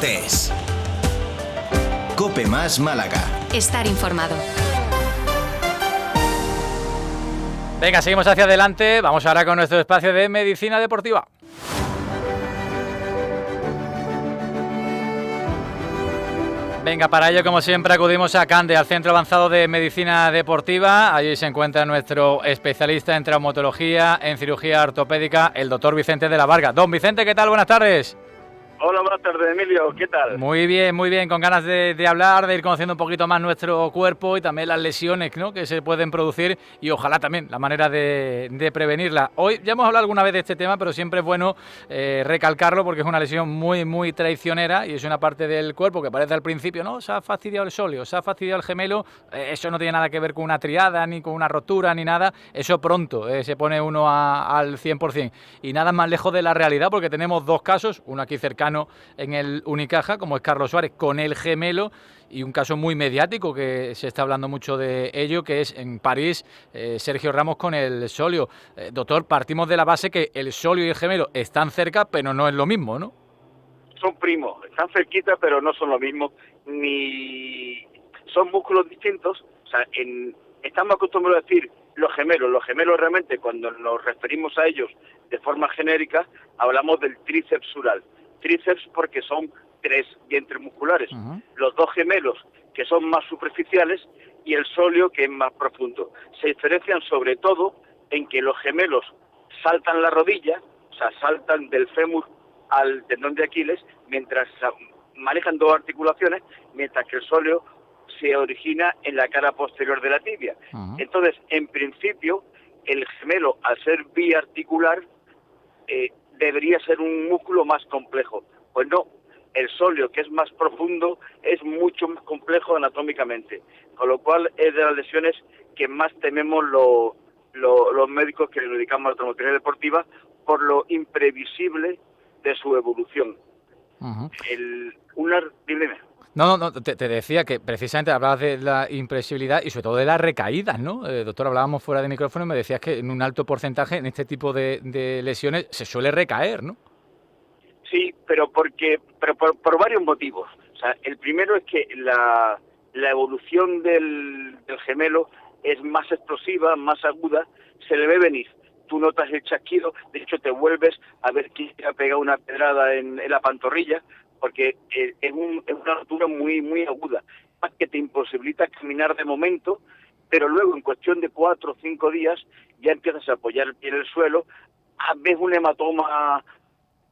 Deportes. COPE Más Málaga. Estar informado. Venga, seguimos hacia adelante. Vamos ahora con nuestro espacio de medicina deportiva. Venga, para ello, como siempre, acudimos a Cande, al Centro Avanzado de Medicina Deportiva. Allí se encuentra nuestro especialista en traumatología, en cirugía ortopédica, el doctor Vicente de la Varga. Don Vicente, ¿qué tal? Buenas tardes. Hola, buenas tardes, Emilio. ¿Qué tal? Muy bien, con ganas de hablar, de ir conociendo un poquito más nuestro cuerpo y también las lesiones, ¿no?, que se pueden producir y ojalá también la manera de prevenirla. Hoy ya hemos hablado alguna vez de este tema, pero siempre es bueno recalcarlo porque es una lesión muy traicionera y es una parte del cuerpo que parece al principio, ¿no?, se ha fastidiado el sóleo, se ha fastidiado el gemelo, eso no tiene nada que ver con una triada, ni con una rotura, ni nada, eso pronto se pone uno al 100%. Y nada más lejos de la realidad porque tenemos dos casos, uno aquí cercano en el Unicaja, como es Carlos Suárez con el gemelo, y un caso muy mediático que se está hablando mucho de ello, que es en París, Sergio Ramos con el sóleo. Doctor, partimos de la base que el sóleo y el gemelo están cerca, pero no es lo mismo, ¿no? Son primos, están cerquita, pero no son lo mismo, ni son músculos distintos. O sea, estamos acostumbrados a decir los gemelos realmente, cuando nos referimos a ellos de forma genérica, hablamos del tríceps sural. Tríceps porque son 3 vientres musculares. Uh-huh. Los dos gemelos, que son más superficiales, y el sóleo, que es más profundo. Se diferencian sobre todo en que los gemelos saltan la rodilla, o sea, saltan del fémur al tendón de Aquiles, mientras manejan dos articulaciones, mientras que el sóleo se origina en la cara posterior de la tibia. Uh-huh. Entonces, en principio, el gemelo, al ser biarticular, debería ser un músculo más complejo. Pues no, el sóleo, que es más profundo, es mucho más complejo anatómicamente, con lo cual es de las lesiones que más tememos los médicos que nos dedicamos a la traumatología deportiva por lo imprevisible de su evolución. Uh-huh. Dime. No, te decía que precisamente hablabas de la imprevisibilidad y sobre todo de las recaídas, ¿no? Doctor, hablábamos fuera de micrófono y me decías que en un alto porcentaje en este tipo de lesiones se suele recaer, ¿no? Sí, pero por varios motivos. O sea, el primero es que la evolución del gemelo es más explosiva, más aguda, se le ve venir. Tú notas el chasquido, de hecho te vuelves a ver quién te ha pegado una pedrada en la pantorrilla, porque es una rotura muy aguda, más que te imposibilita caminar de momento, pero luego en cuestión de 4 o 5 días ya empiezas a apoyar el pie en el suelo, ves un hematoma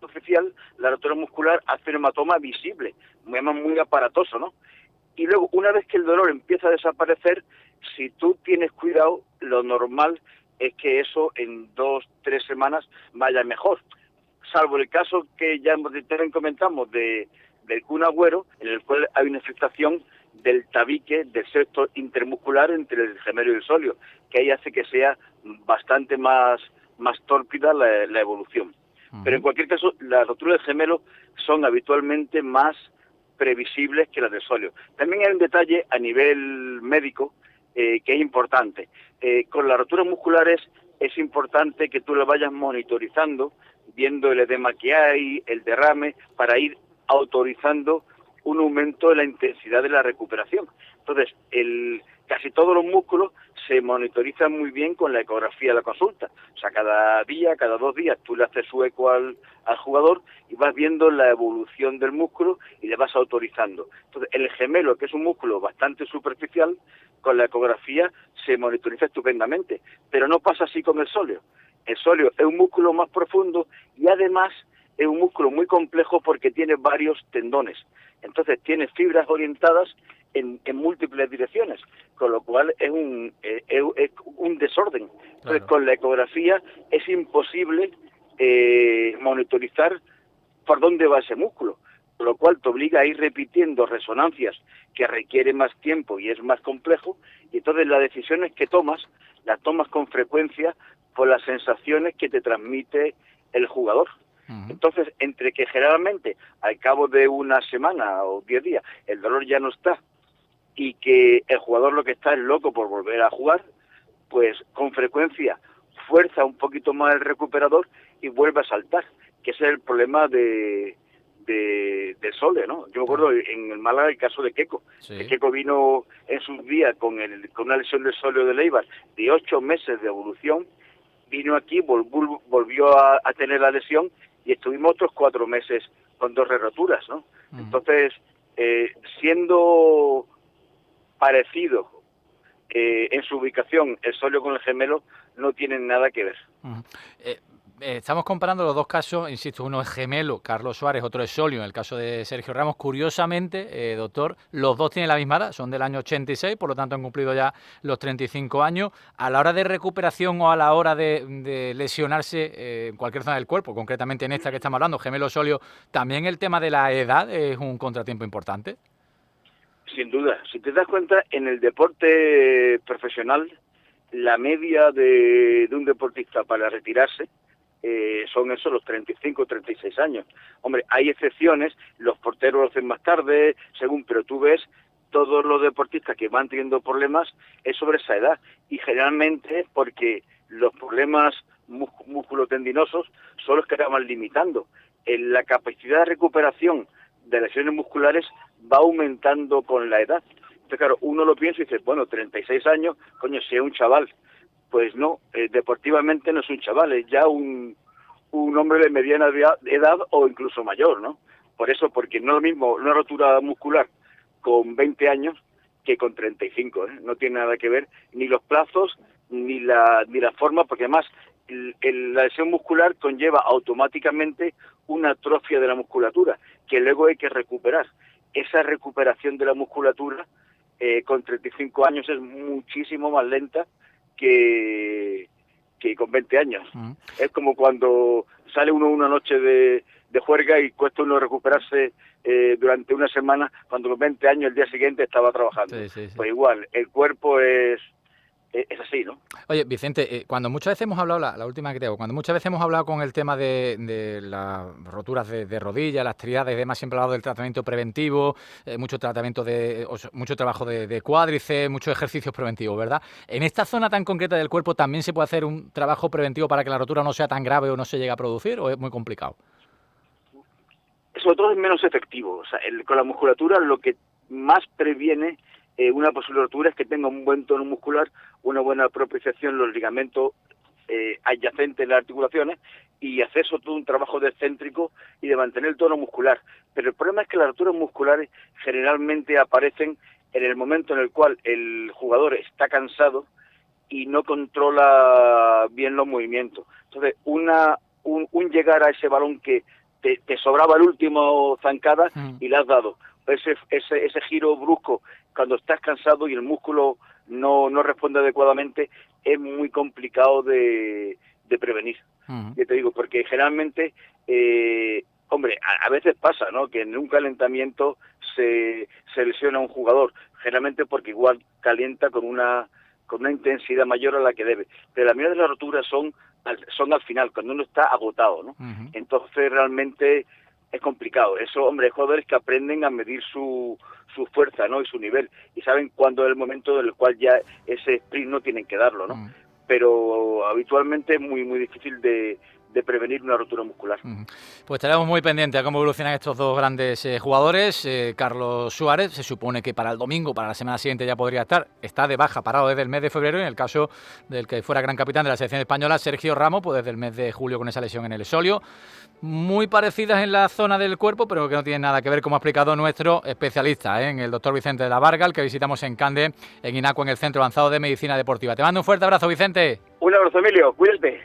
superficial, la rotura muscular hace un hematoma visible, muy aparatoso, ¿no? Y luego, una vez que el dolor empieza a desaparecer, si tú tienes cuidado, lo normal es que eso en 2-3 semanas vaya mejor. Salvo el caso que ya también comentamos del Kun Agüero, en el cual hay una afectación del tabique, del septo intermuscular entre el gemelo y el sóleo, que ahí hace que sea bastante más tórpida la evolución. Uh-huh. Pero en cualquier caso, las roturas del gemelo son habitualmente más previsibles que las del sóleo. También hay un detalle a nivel médico que es importante. Con las roturas musculares es importante que tú lo vayas monitorizando, viendo el edema que hay, el derrame, para ir autorizando un aumento de la intensidad de la recuperación. Entonces, casi todos los músculos se monitorizan muy bien con la ecografía de la consulta. O sea, cada día, cada 2 días, tú le haces su eco al jugador y vas viendo la evolución del músculo y le vas autorizando. Entonces, el gemelo, que es un músculo bastante superficial, con la ecografía se monitoriza estupendamente. Pero no pasa así con el sóleo. El sóleo es un músculo más profundo y además es un músculo muy complejo porque tiene varios tendones. Entonces tiene fibras orientadas en múltiples direcciones, con lo cual es un desorden. Entonces, claro, con la ecografía es imposible monitorizar por dónde va ese músculo, con lo cual te obliga a ir repitiendo resonancias que requieren más tiempo y es más complejo, y entonces las decisiones que tomas, las tomas con frecuencia por las sensaciones que te transmite el jugador. Entonces, entre que generalmente al cabo de una semana o 10 días el dolor ya no está y que el jugador lo que está es loco por volver a jugar, pues con frecuencia fuerza un poquito más el recuperador y vuelve a saltar, que ese es el problema de del sóleo, ¿no? Yo me acuerdo en el Málaga el caso de Keco. Sí. Que Keco vino en sus días con una lesión del sóleo de Eibar de 8 meses de evolución, vino aquí, volvió a tener la lesión y estuvimos otros 4 meses con 2 roturas, ¿no? Entonces, siendo parecido en su ubicación el sóleo con el gemelo, no tienen nada que ver. Estamos comparando los dos casos, insisto, uno es gemelo, Carlos Suárez, otro es sóleo, en el caso de Sergio Ramos. Curiosamente, doctor, los dos tienen la misma edad, son del año 86, por lo tanto han cumplido ya los 35 años. A la hora de recuperación o a la hora de lesionarse en cualquier zona del cuerpo, concretamente en esta que estamos hablando, gemelo, sóleo, ¿también el tema de la edad es un contratiempo importante? Sin duda. Si te das cuenta, en el deporte profesional, la media de un deportista para retirarse son esos los 35 o 36 años. Hombre, hay excepciones, los porteros lo hacen más tarde, pero tú ves todos los deportistas que van teniendo problemas es sobre esa edad, y generalmente porque los problemas musculotendinosos son los que acaban limitando. En la capacidad de recuperación de lesiones musculares va aumentando con la edad. Entonces, claro, uno lo piensa y dice, bueno, 36 años, coño, si es un chaval. Pues no, deportivamente no es un chaval, es ya un hombre de mediana edad o incluso mayor, ¿no? Por eso, porque no es lo mismo una rotura muscular con 20 años que con 35, ¿eh? No tiene nada que ver ni los plazos ni la forma, porque además la lesión muscular conlleva automáticamente una atrofia de la musculatura, que luego hay que recuperar. Esa recuperación de la musculatura con 35 años es muchísimo más lenta que con 20 años. Es como cuando sale uno una noche de juerga y cuesta uno recuperarse durante una semana, cuando con 20 años el día siguiente estaba trabajando. Sí. Pues igual, el cuerpo es así, ¿no? Oye, Vicente, cuando muchas veces hemos hablado, la última que te hago, cuando muchas veces hemos hablado con el tema de las roturas de rodilla, las triadas y demás, siempre he hablado del tratamiento preventivo, mucho trabajo de cuádriceps, muchos ejercicios preventivos, ¿verdad? En esta zona tan concreta del cuerpo, ¿también se puede hacer un trabajo preventivo para que la rotura no sea tan grave o no se llegue a producir, o es muy complicado? Sobre todo es menos efectivo. O sea, con la musculatura lo que más previene una posible rotura es que tenga un buen tono muscular, una buena propiciación, los ligamentos adyacentes a las articulaciones, y hacer sobre todo un trabajo excéntrico y de mantener el tono muscular. Pero el problema es que las roturas musculares generalmente aparecen en el momento en el cual el jugador está cansado y no controla bien los movimientos. Entonces, un llegar a ese balón que te sobraba el último zancada y le has dado ese giro brusco cuando estás cansado y el músculo no responde adecuadamente, es muy complicado de prevenir. Ya te digo, porque generalmente, hombre, a veces pasa, ¿no?, que en un calentamiento se lesiona un jugador, generalmente porque igual calienta con una intensidad mayor a la que debe. Pero la mayoría de las roturas son al final, cuando uno está agotado, ¿no? Entonces realmente es complicado. Eso, hombre, hay jugadores que aprenden a medir su fuerza, ¿no?, y su nivel, y saben cuándo es el momento en el cual ya ese sprint no tienen que darlo, ¿no? Pero habitualmente es muy muy difícil de prevenir una rotura muscular. Pues estaremos muy pendientes a cómo evolucionan estos dos grandes jugadores. Carlos Suárez se supone que para el domingo, para la semana siguiente ya podría estar. Está de baja, parado desde el mes de febrero, y en el caso del que fuera gran capitán de la selección española, Sergio Ramos, pues desde el mes de julio con esa lesión en el sóleo. Muy parecidas en la zona del cuerpo, pero que no tienen nada que ver, como ha explicado nuestro especialista, en el doctor Vicente de la Varga, al que visitamos en Cande, en Inacua, en el Centro Avanzado de Medicina Deportiva. Te mando un fuerte abrazo, Vicente. Un abrazo, Emilio. Cuídate.